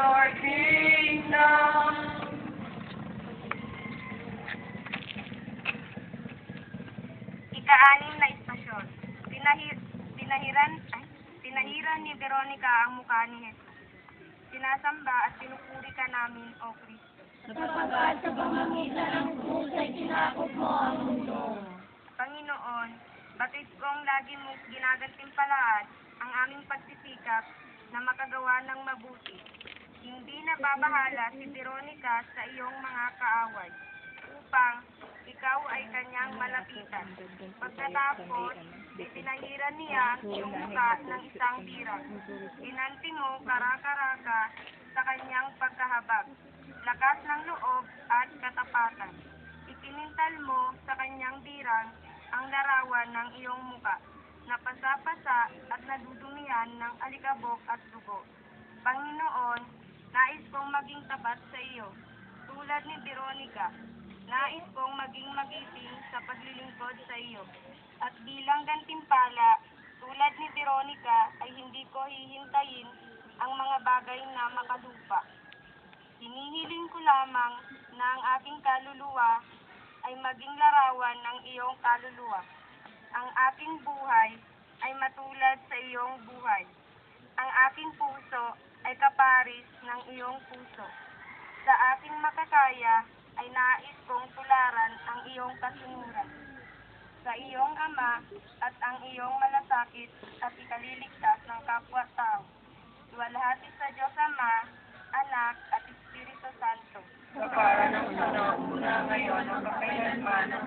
your kingdom. Ika-anim na istasyon. Pinahiran ni Veronica ang mukha ni Jesus. Sinasamba at pinupuri ka namin, O Kristo. Sapagkat sa pamamagitan ng krus ay tinakot mo ang mundo. Panginoon, batid kong lagi mong ginagantimpalaan ang aming pagsisikap na makagawa ng mabuti. Hindi nababahala si Veronica sa iyong mga kaaway upang ikaw ay kanyang malapitan. Pagkatapos, pinahiran niya ang iyong mukha ng isang birang. Inanti mo karakaraka sa kanyang pagkahabag, lakas ng loob at katapatan. Ipinintal mo sa kanyang birang ang larawan ng iyong muka, na pasa-pasa at nadudumihan ng alikabok at dugo. Panginoon, nais kong maging tapat sa iyo, tulad ni Veronica. Nais kong maging magiting sa paglilingkod sa iyo. At bilang gantimpala, tulad ni Veronica, ay hindi ko hihintayin ang mga bagay na makalupa. Hinihiling ko lamang na ang aking kaluluwa ay maging larawan ng iyong kaluluwa. Ang aking buhay ay matulad sa iyong buhay. Ang aking puso ay kaparis ng iyong puso. Sa aking makakaya ay nais kong tularan ang iyong kasunuran. Sa iyong Ama at ang iyong malasakit at ikaliligtas ng kapwa-tao. Luwalhati sa Diyos Ama, Anak at Espiritu Santo. Sa para ng una, ngayon, at kapailanman, at